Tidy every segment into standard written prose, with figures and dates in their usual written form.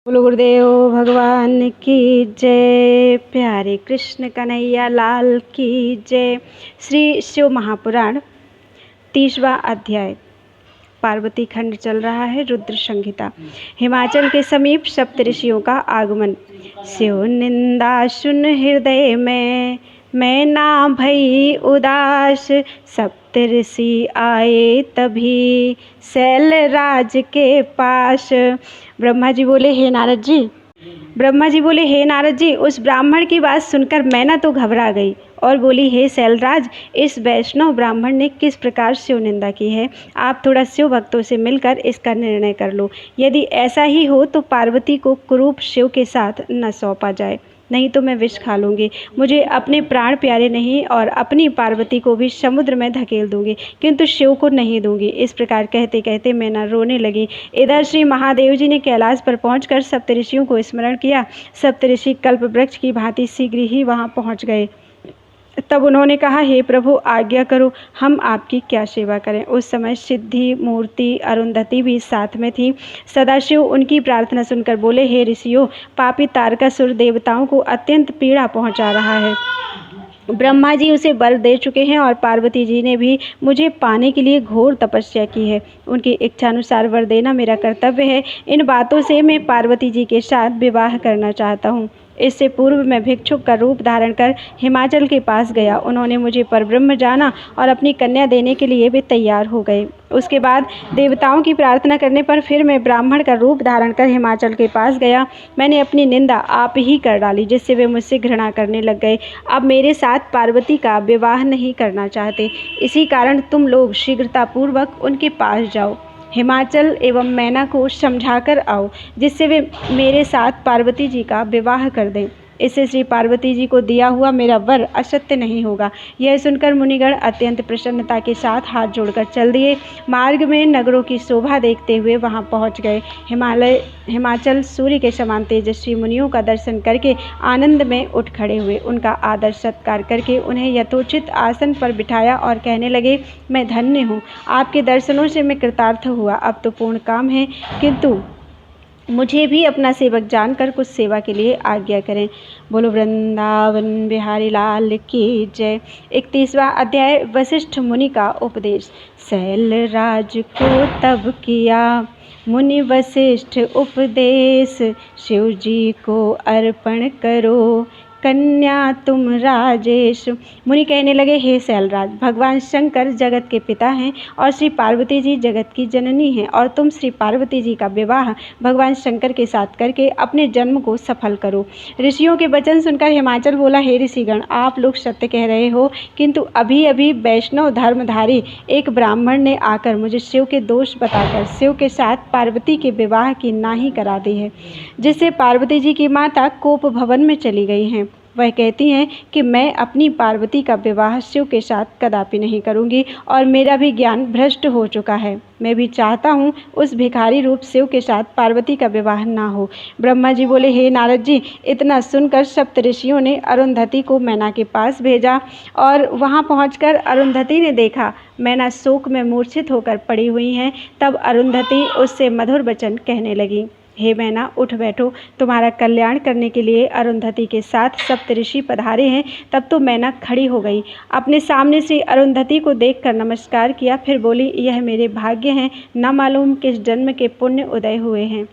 बोलो गुरुदेव भगवान की जय। प्यारे कृष्ण कन्हैया लाल की जय। श्री शिव महापुराण 30वां अध्याय पार्वती खंड चल रहा है। रुद्र संहिता। हिमाचल के समीप सप्तऋषियों का आगमन। शिव निंदा सुन हृदय में, मैं ना भई उदास। सप्तऋषि आए तभी शैलराज के पास। ब्रह्मा जी बोले, हे नारद जी, उस ब्राह्मण की बात सुनकर मैना तो घबरा गई और बोली, हे शैलराज, इस वैष्णव ब्राह्मण ने किस प्रकार शिव निंदा की है। आप थोड़ा शिव भक्तों से मिलकर इसका निर्णय कर लो। यदि ऐसा ही हो तो पार्वती को कुरूप शिव के साथ न सौंपा जाए, नहीं तो मैं विष खा लूँगी। मुझे अपने प्राण प्यारे नहीं और अपनी पार्वती को भी समुद्र में धकेल दूँगी, किंतु शिव को नहीं दूँगी। इस प्रकार कहते कहते मैना रोने लगी। इधर श्री महादेव जी ने कैलाश पर पहुंचकर सप्तऋषियों को स्मरण किया। सप्तऋषि कल्प वृक्ष की भांति शीघ्र ही वहां पहुंच गए। तब उन्होंने कहा, हे प्रभु, आज्ञा करो, हम आपकी क्या सेवा करें। उस समय सिद्धि मूर्ति अरुंधति भी साथ में थी। सदाशिव उनकी प्रार्थना सुनकर बोले, हे ऋषियों, पापी तारकासुर देवताओं को अत्यंत पीड़ा पहुंचा रहा है। ब्रह्मा जी उसे वर दे चुके हैं और पार्वती जी ने भी मुझे पाने के लिए घोर तपस्या की है। उनकी इच्छानुसार वर देना मेरा कर्तव्य है। इन बातों से मैं पार्वती जी के साथ विवाह करना चाहता हूँ। इससे पूर्व मैं भिक्षुक का रूप धारण कर हिमाचल के पास गया। उन्होंने मुझे परब्रह्म जाना और अपनी कन्या देने के लिए भी तैयार हो गए। उसके बाद देवताओं की प्रार्थना करने पर फिर मैं ब्राह्मण का रूप धारण कर हिमाचल के पास गया। मैंने अपनी निंदा आप ही कर डाली, जिससे वे मुझसे घृणा करने लग गए। अब मेरे साथ पार्वती का विवाह नहीं करना चाहते। इसी कारण तुम लोग शीघ्रतापूर्वक उनके पास जाओ, हिमाचल एवं मैना को समझाकर आओ, जिससे वे मेरे साथ पार्वती जी का विवाह कर दें। इससे श्री पार्वती जी को दिया हुआ मेरा वर असत्य नहीं होगा। यह सुनकर मुनिगण अत्यंत प्रसन्नता के साथ हाथ जोड़कर चल दिए। मार्ग में नगरों की शोभा देखते हुए वहां पहुंच गए। हिमाचल सूर्य के समान तेजस्वी मुनियों का दर्शन करके आनंद में उठ खड़े हुए। उनका आदर सत्कार करके उन्हें यथोचित आसन पर बिठाया और कहने लगे, मैं धन्य हूँ, आपके दर्शनों से मैं कृतार्थ हुआ। अब तो पूर्ण काम है, किंतु मुझे भी अपना सेवक जानकर कुछ सेवा के लिए आज्ञा करें। बोलो वृंदावन बिहारी लाल की जय। 31वां अध्याय वशिष्ठ मुनि का उपदेश। शैलराज को तब किया मुनि वशिष्ठ उपदेश, शिव जी को अर्पण करो कन्या तुम राजेश। मुनि कहने लगे, हे शैलराज, भगवान शंकर जगत के पिता हैं और श्री पार्वती जी जगत की जननी हैं, और तुम श्री पार्वती जी का विवाह भगवान शंकर के साथ करके अपने जन्म को सफल करो। ऋषियों के वचन सुनकर हिमाचल बोला, हे ऋषिगण, आप लोग सत्य कह रहे हो, किंतु अभी अभी वैष्णव धर्मधारी एक ब्राह्मण ने आकर मुझे शिव के दोष बताकर शिव के साथ पार्वती के विवाह की नाहीं करा दी है, जिससे पार्वती जी की माता कोप भवन में चली गई हैं। वह कहती हैं कि मैं अपनी पार्वती का विवाह शिव के साथ कदापि नहीं करूंगी और मेरा भी ज्ञान भ्रष्ट हो चुका है। मैं भी चाहता हूँ उस भिखारी रूप शिव के साथ पार्वती का विवाह ना हो। ब्रह्मा जी बोले, हे नारद जी, इतना सुनकर सप्तऋषियों ने अरुंधति को मैना के पास भेजा और वहाँ पहुँचकर अरुंधति ने देखा मैना शोक में मूर्छित होकर पड़ी हुई हैं। तब अरुंधति उससे मधुर वचन कहने लगी, हे मैना, उठ बैठो, तुम्हारा कल्याण करने के लिए अरुंधति के साथ सप्तऋषि पधारे हैं। तब तो मैना खड़ी हो गई, अपने सामने से अरुंधति को देखकर नमस्कार किया, फिर बोली, यह मेरे भाग्य हैं, न मालूम किस जन्म के पुण्य उदय हुए हैं,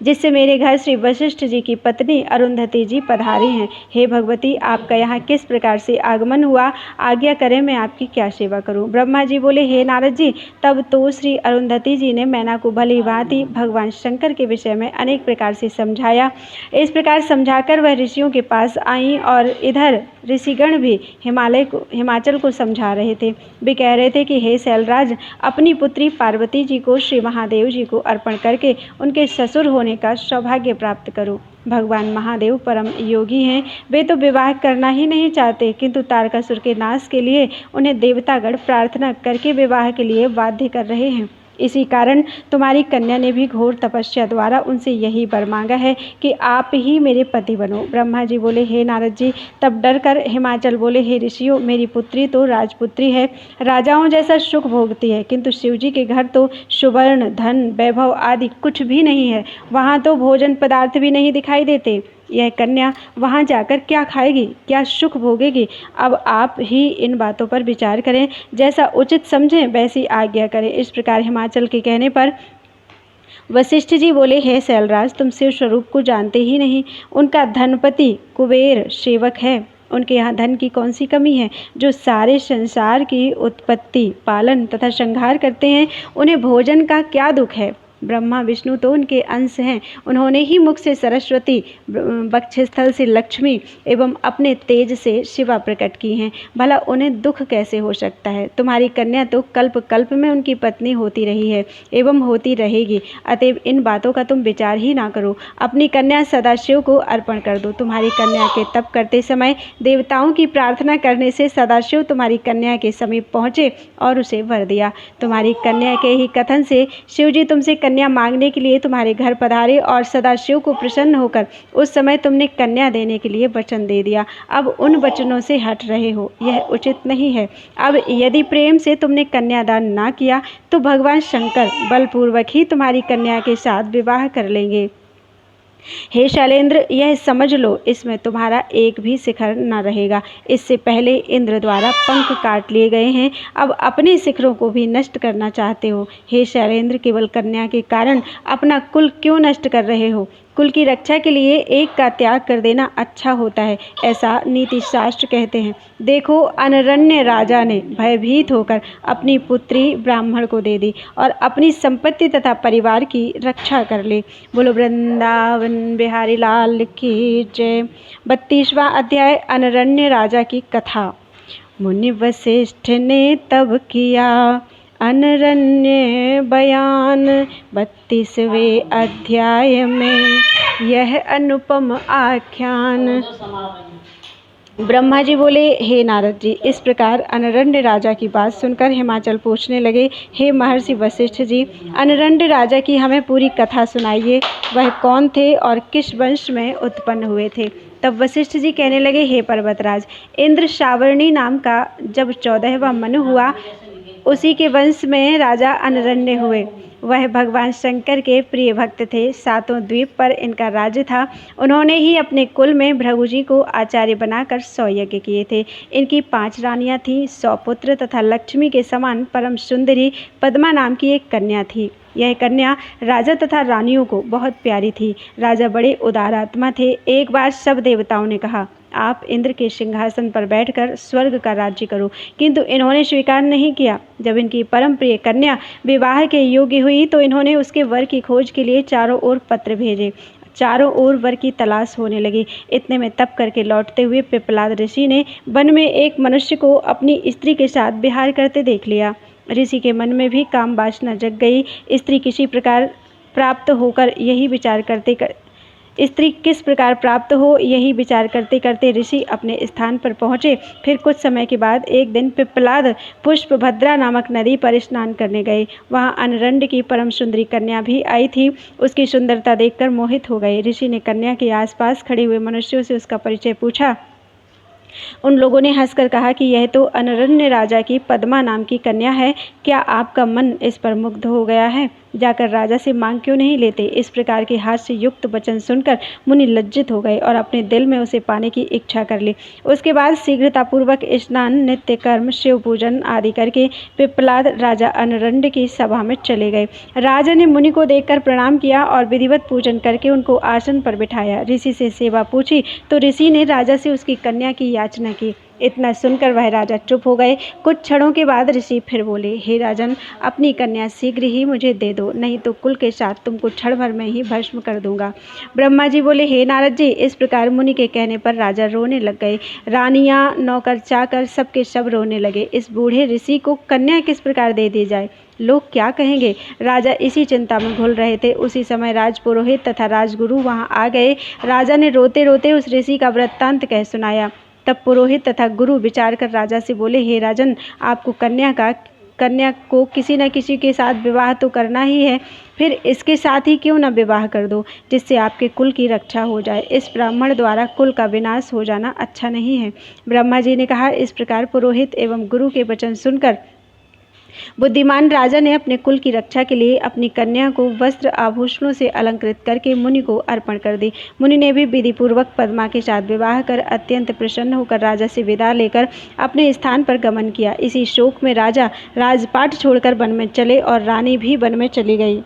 जिससे मेरे घर श्री वशिष्ठ जी की पत्नी अरुंधति जी पधारी हैं। हे भगवती, आपका यहाँ किस प्रकार से आगमन हुआ, आज्ञा करें, मैं आपकी क्या सेवा करूँ। ब्रह्मा जी बोले, हे नारद जी, तब तो श्री अरुंधति जी ने मैना को भली भांति भगवान शंकर के विषय में अनेक प्रकार से समझाया। इस प्रकार समझाकर वह ऋषियों के पास आईं और इधर ऋषिगण भी हिमाचल को समझा रहे थे। वे कह रहे थे कि हे शैलराज, अपनी पुत्री पार्वती जी को श्री महादेव जी को अर्पण करके उनके ससुर होने का सौभाग्य प्राप्त करो। भगवान महादेव परम योगी हैं, वे तो विवाह करना ही नहीं चाहते, किंतु तारकासुर के नाश के लिए उन्हें देवतागण प्रार्थना करके विवाह के लिए बाध्य कर रहे हैं। इसी कारण तुम्हारी कन्या ने भी घोर तपस्या द्वारा उनसे यही वर मांगा है कि आप ही मेरे पति बनो। ब्रह्मा जी बोले, हे नारद जी। तब डर कर हिमाचल बोले, हे ऋषियों, मेरी पुत्री तो राजपुत्री है, राजाओं जैसा सुख भोगती है, किंतु शिव जी के घर तो सुवर्ण, धन, वैभव आदि कुछ भी नहीं है। वहाँ तो भोजन पदार्थ भी नहीं दिखाई देते। यह कन्या वहाँ जाकर क्या खाएगी, क्या सुख भोगेगी? अब आप ही इन बातों पर विचार करें, जैसा उचित समझें वैसी आज्ञा करें। इस प्रकार हिमाचल के कहने पर वशिष्ठ जी बोले, हे शैलराज, तुम शिव स्वरूप को जानते ही नहीं। उनका धनपति कुबेर सेवक है। उनके यहाँ धन की कौन सी कमी है? जो सारे संसार की उत्पत्ति, पालन तथा संहार करते हैं, उन्हें भोजन का क्या दुख है? ब्रह्मा विष्णु तो उनके अंश हैं। उन्होंने ही मुख से सरस्वती, वक्षस्थल से लक्ष्मी एवं अपने तेज से शिवा प्रकट की हैं। भला उन्हें दुख कैसे हो सकता है? तुम्हारी कन्या तो कल्प कल्प में उनकी पत्नी होती रही है एवं होती रहेगी। अतएव इन बातों का तुम विचार ही ना करो। अपनी कन्या सदाशिव को अर्पण कर दो। तुम्हारी कन्या के तप करते समय देवताओं की प्रार्थना करने से सदाशिव तुम्हारी कन्या के समीप पहुँचे और उसे वर दिया। तुम्हारी कन्या के ही कथन से शिव जी तुमसे कन्या मांगने के लिए तुम्हारे घर पधारे और सदाशिव को प्रसन्न होकर उस समय तुमने कन्या देने के लिए वचन दे दिया। अब उन वचनों से हट रहे हो, यह उचित नहीं है। अब यदि प्रेम से तुमने कन्यादान ना किया तो भगवान शंकर बलपूर्वक ही तुम्हारी कन्या के साथ विवाह कर लेंगे। हे शैलेंद्र, यह समझ लो, इसमें तुम्हारा एक भी शिखर न रहेगा। इससे पहले इंद्र द्वारा पंख काट लिए गए हैं, अब अपने शिखरों को भी नष्ट करना चाहते हो। हे शैलेंद्र, केवल कन्या के कारण अपना कुल क्यों नष्ट कर रहे हो? कुल की रक्षा के लिए एक का त्याग कर देना अच्छा होता है, ऐसा नीति शास्त्र कहते हैं। देखो, अनरण्य राजा ने भयभीत होकर अपनी पुत्री ब्राह्मण को दे दी और अपनी संपत्ति तथा परिवार की रक्षा कर ली। बोलो वृंदावन बिहारी लाल की जय। 32वां अध्याय, अनरण्य राजा की कथा। मुनि वशिष्ठ ने तब किया अनरण्य बयान, 32वें अध्याय में यह अनुपम आख्यान। ब्रह्मा जी बोले, हे नारद जी, इस प्रकार अनरण्य राजा की बात सुनकर हिमाचल पूछने लगे, हे महर्षि वशिष्ठ जी, अनरण्य राजा की हमें पूरी कथा सुनाइए। वह कौन थे और किस वंश में उत्पन्न हुए थे? तब वशिष्ठ जी कहने लगे, हे पर्वतराज, इंद्र सावर्णी नाम का जब 14वां मनु हुआ, उसी के वंश में राजा अनरण्य हुए। वह भगवान शंकर के प्रिय भक्त थे। 7 द्वीप पर इनका राज्य था। उन्होंने ही अपने कुल में भृगु जी को आचार्य बनाकर 100 यज्ञ किए थे। इनकी 5 रानियां थीं, 100 पुत्र तथा लक्ष्मी के समान परम सुंदरी पद्मा नाम की एक कन्या थी। यह कन्या राजा तथा रानियों को बहुत प्यारी थी। राजा बड़े उदार आत्मा थे। एक बार सब देवताओं ने कहा, आप इंद्र के सिंहासन पर बैठकर स्वर्ग का राज्य करो, किंतु इन्होंने स्वीकार नहीं किया। जब इनकी परम प्रिय कन्या विवाह के योग्य हुई तो इन्होंने उसके वर की खोज के लिए चारों ओर पत्र भेजे। चारों ओर वर की तलाश होने लगी। इतने में तप करके लौटते हुए पिप्पलाद ऋषि ने वन में एक मनुष्य को अपनी स्त्री के साथ विहार करते देख लिया। ऋषि के मन में भी काम वासना जग गई। स्त्री किस प्रकार प्राप्त हो यही विचार करते करते ऋषि अपने स्थान पर पहुँचे। फिर कुछ समय के बाद एक दिन पिप्पलाद पुष्पभद्रा नामक नदी पर स्नान करने गए। वहाँ अनरण्य की परम सुंदरी कन्या भी आई थी। उसकी सुंदरता देखकर मोहित हो गए। ऋषि ने कन्या के आसपास खड़े हुए मनुष्यों से उसका परिचय पूछा। उन लोगों ने हंसकर कहा कि यह तो अनरण्य राजा की पद्मा नाम की कन्या है। क्या आपका मन इस पर मुग्ध हो गया है? जाकर राजा से मांग क्यों नहीं लेते? इस प्रकार के हास्य युक्त वचन सुनकर मुनि लज्जित हो गए और अपने दिल में उसे पाने की इच्छा कर ली। उसके बाद शीघ्रतापूर्वक स्नान, नित्य कर्म, शिव पूजन आदि करके पिप्पलाद राजा अनरण्य की सभा में चले गए। राजा ने मुनि को देखकर प्रणाम किया और विधिवत पूजन करके उनको आसन पर बिठाया। ऋषि से सेवा पूछी तो ऋषि ने राजा से उसकी कन्या की याचना की। इतना सुनकर वह राजा चुप हो गए। कुछ क्षणों के बाद ऋषि फिर बोले, हे राजन, अपनी कन्या शीघ्र ही मुझे दे दो, नहीं तो कुल के साथ तुमको क्षण भर में ही भस्म कर दूंगा। ब्रह्मा जी बोले, हे नारद जी, इस प्रकार मुनि के कहने पर राजा रोने लग गए। रानियां, नौकर चाकर सबके सब रोने लगे। इस बूढ़े ऋषि को कन्या किस प्रकार दे दी जाए? लोग क्या कहेंगे? राजा इसी चिंता में घुल रहे थे। उसी समय राजपुरोहित तथा राजगुरु वहां आ गए। राजा ने रोते रोते उस ऋषि का वृत्तांत कह सुनाया। तब पुरोहित तथा गुरु विचार कर राजा से बोले, हे राजन, आपको कन्या का कन्या को किसी न किसी के साथ विवाह तो करना ही है, फिर इसके साथ ही क्यों न विवाह कर दो, जिससे आपके कुल की रक्षा हो जाए। इस ब्राह्मण द्वारा कुल का विनाश हो जाना अच्छा नहीं है। ब्रह्मा जी ने कहा, इस प्रकार पुरोहित एवं गुरु के वचन सुनकर बुद्धिमान राजा ने अपने कुल की रक्षा के लिए अपनी कन्या को वस्त्र आभूषणों से अलंकृत करके मुनि को अर्पण कर दी। मुनि ने भी विधि पूर्वक पद्मा के साथ विवाह कर अत्यंत प्रसन्न होकर राजा से विदा लेकर अपने स्थान पर गमन किया। इसी शोक में राजा राजपाट छोड़कर वन में चले और रानी भी वन में चली गई।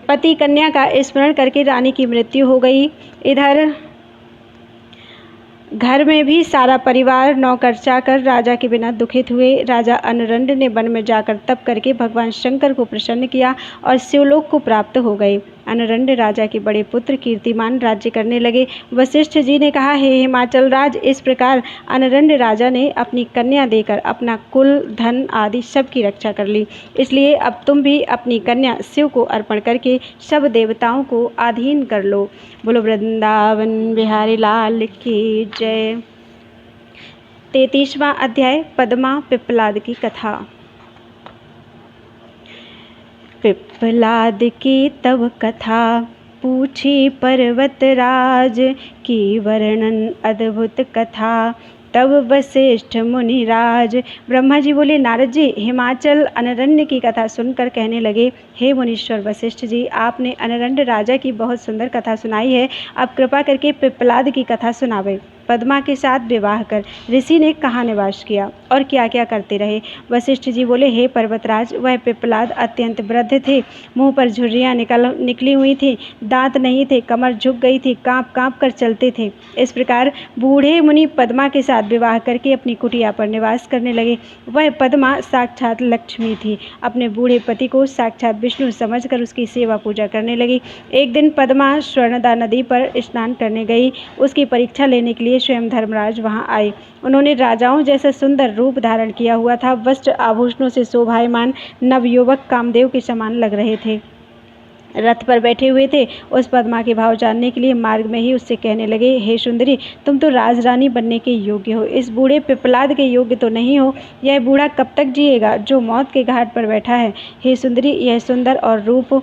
पति कन्या का स्मरण करके रानी की मृत्यु हो गई। इधर घर में भी सारा परिवार नौकर चाकर राजा के बिना दुखित हुए। राजा अनुरंड ने वन में जाकर तप करके भगवान शंकर को प्रसन्न किया और शिवलोक को प्राप्त हो गए। अनुरंड राजा के बड़े पुत्र कीर्तिमान राज्य करने लगे। वशिष्ठ जी ने कहा, हे हिमाचल राज, इस प्रकार अनुरंड राजा ने अपनी कन्या देकर अपना कुल, धन आदि सब की रक्षा कर ली। इसलिए अब तुम भी अपनी कन्या शिव को अर्पण करके सब देवताओं को अधीन कर लो। बोलो वृंदावन बिहारी लाल की जय। 33वां अध्याय, पद्मा पिप्पलाद की कथा। पिप्पलाद की तब कथा पूछी पर्वतराज की, वर्णन अद्भुत कथा तब वशिष्ठ मुनिराज। ब्रह्मा जी बोले, नारद जी हिमाचल अनरण्य की कथा सुनकर कहने लगे, हे मुनीश्वर वशिष्ठ जी, आपने अनरण्य राजा की बहुत सुंदर कथा सुनाई है, अब कृपा करके पिप्पलाद की कथा सुनावे। पद्मा के साथ विवाह कर ऋषि ने कहाँ निवास किया और क्या क्या करते रहे। वशिष्ठ जी बोले, हे पर्वतराज, वह पिप्पलाद अत्यंत वृद्ध थे, मुंह पर झुर्रियाँ निकली हुई थी, दांत नहीं थे, कमर झुक गई थी, कांप कांप कर चलते थे। इस प्रकार बूढ़े मुनि पद्मा के साथ विवाह करके अपनी कुटिया पर निवास करने लगे। वह पद्मा साक्षात लक्ष्मी थी, अपने बूढ़े पति को साक्षात विष्णु समझकर उसकी सेवा पूजा करने लगी। एक दिन पद्मा स्वर्णदा नदी पर स्नान करने गई। उसकी परीक्षा लेने के लिए स्वयं धर्मराज वहां आए। उन्होंने राजाओं जैसा सुंदर रूप धारण किया हुआ था। वस्त्र आभूषणों से शोभायमान नवयुवक कामदेव के समान लग रहे थे। रथ पर बैठे हुए थे। उस पद्मा के भाव जानने के लिए मार्ग में ही उससे कहने लगे, हे सुंदरी, तुम तो राजरानी बनने के योग्य हो, इस बूढ़े पिप्पलाद के योग्य तो नहीं हो। यह बूढ़ा कब तक जिएगा जो मौत के घाट पर बैठा है। हे सुंदरी, यह सुंदर और रूप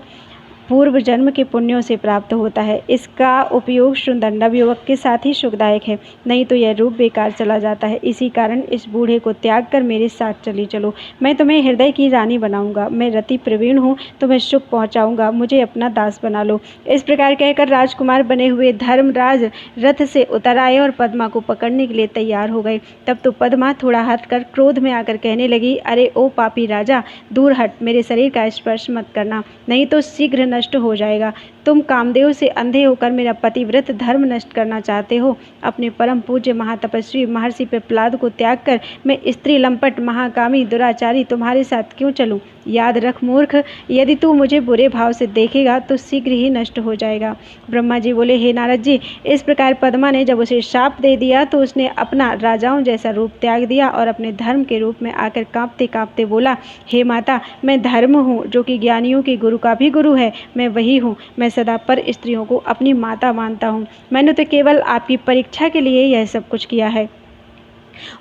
पूर्व जन्म के पुण्यों से प्राप्त होता है। इसका उपयोग सुंदर नवयुवक के साथ ही सुखदायक है, नहीं तो यह रूप बेकार चला जाता है। इसी कारण इस बूढ़े को त्याग कर मेरे साथ चली चलो। मैं तुम्हें हृदय की रानी बनाऊंगा। मैं रति प्रवीण हूँ, तुम्हें सुख पहुँचाऊंगा, मुझे अपना दास बना लो। इस प्रकार कहकर राजकुमार बने हुए धर्मराज रथ से उतर आए और पद्मा को पकड़ने के लिए तैयार हो गए। तब तो पद्मा थोड़ा हटकर क्रोध में आकर कहने लगी, अरे ओ पापी राजा, दूर हट, मेरे शरीर का स्पर्श मत करना, नहीं तो शीघ्र नष्ट हो जाएगा। तुम कामदेव से अंधे होकर मेरा पतिव्रत धर्म नष्ट करना चाहते हो। अपने परम पूज्य महातपस्वी महर्षि पिप्पलाद को त्याग कर मैं स्त्री लंपट महाकामी दुराचारी तुम्हारे साथ क्यों चलूं? याद रख मूर्ख, यदि तू मुझे बुरे भाव से देखेगा तो शीघ्र ही नष्ट हो जाएगा। ब्रह्मा जी बोले, हे नारद जी, इस प्रकार पद्मा ने जब उसे शाप दे दिया तो उसने अपना राजाओं जैसा रूप त्याग दिया और अपने धर्म के रूप में आकर कांपते कांपते बोला, हे माता, मैं धर्म हूँ जो कि ज्ञानियों के गुरु का भी गुरु है। मैं वही हूँ। मैं सदा पर स्त्रियों को अपनी माता मानता हूँ। मैंने तो केवल आपकी परीक्षा के लिए यह सब कुछ किया है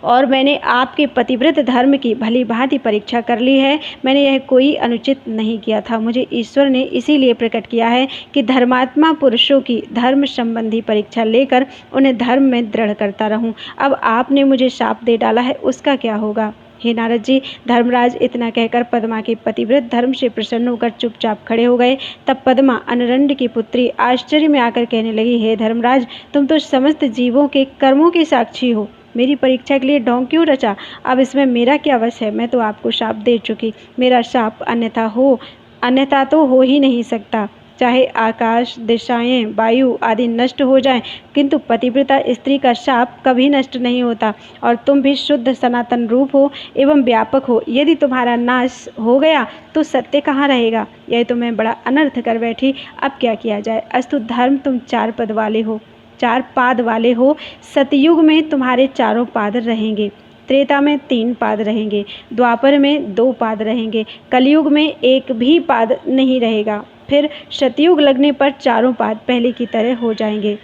और मैंने आपके पतिव्रत धर्म की भली भांति परीक्षा कर ली है। मैंने यह कोई अनुचित नहीं किया था। मुझे ईश्वर ने इसीलिए प्रकट किया है कि धर्मात्मा पुरुषों की धर्म संबंधी परीक्षा लेकर उन्हें धर्म में दृढ़ करता रहूं। अब आपने मुझे शाप दे डाला है, उसका क्या होगा? हे नारद जी, धर्मराज इतना कहकर पद्मा के पतिव्रत धर्म से प्रसन्न होकर चुपचाप खड़े हो गए। तब पद्मा अनरंड की पुत्री आश्चर्य में आकर कहने लगी, हे धर्मराज, तुम तो समस्त जीवों के कर्मों के साक्षी हो। मेरी परीक्षा के लिए ढोंग क्यों रचा? अब इसमें मेरा क्या वश है? मैं तो आपको शाप दे चुकी। मेरा शाप अन्यथा तो हो ही नहीं सकता। चाहे आकाश, दिशाएं, वायु आदि नष्ट हो जाएं, किंतु पतिव्रता स्त्री का शाप कभी नष्ट नहीं होता। और तुम भी शुद्ध सनातन रूप हो एवं व्यापक हो। यदि तुम्हारा नाश हो गया तो सत्य कहाँ रहेगा? यह तो मैं बड़ा अनर्थ कर बैठी। अब क्या किया जाए? अस्तु धर्म, तुम 4 पाद वाले हो। सतयुग में तुम्हारे 4 पाद रहेंगे, त्रेता में 3 पाद रहेंगे, द्वापर में 2 पाद रहेंगे, कलयुग में 1 भी पाद नहीं रहेगा। फिर सतयुग लगने पर 4 पाद पहले की तरह हो जाएंगे।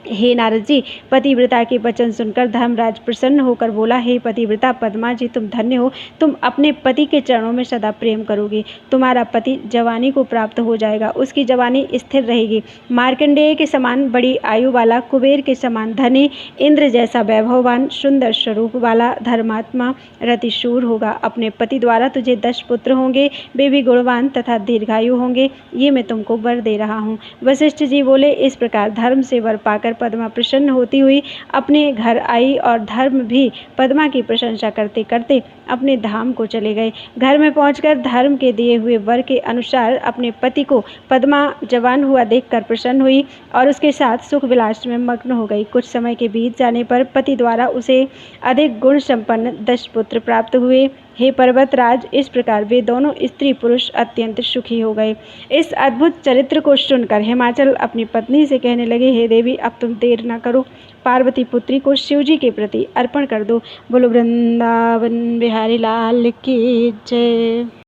हे नारद जी, पतिव्रता के वचन सुनकर धर्मराज प्रसन्न होकर बोला, हे पतिव्रता पद्मा जी, तुम धन्य हो। तुम अपने पति के चरणों में सदा प्रेम करोगी। तुम्हारा पति जवानी को प्राप्त हो जाएगा, उसकी जवानी स्थिर रहेगी। मार्कंडेय के समान बड़ी आयु वाला, कुबेर के समान धनी, इंद्र जैसा वैभववान, सुंदर स्वरूप वाला, धर्मात्मा, रतिशूर होगा। अपने पति द्वारा तुझे 10 पुत्र होंगे, वे भी गुणवान तथा दीर्घायु होंगे। ये मैं तुमको वर दे रहा हूँ। वशिष्ठ जी बोले, इस प्रकार धर्म से वर पाकर पद्मा प्रसन्न होती हुई अपने घर आई और धर्म भी पद्मा की प्रशंसा करते करते अपने धाम को चले गए। घर में पहुंचकर धर्म के दिए हुए वर के अनुसार अपने पति को पद्मा जवान हुआ देखकर प्रसन्न हुई और उसके साथ सुख विलास में मग्न हो गई। कुछ समय के बीत जाने पर पति द्वारा उसे अधिक गुण संपन्न 10 पुत्र प्राप्त हुए। हे पर्वतराज, इस प्रकार वे दोनों स्त्री पुरुष अत्यंत सुखी हो गए। इस अद्भुत चरित्र को सुनकर हिमाचल अपनी पत्नी से कहने लगे, हे देवी, अब तुम देर न करो, पार्वती पुत्री को शिवजी के प्रति अर्पण कर दो। बोलो वृंदावन बिहारी लाल की जय।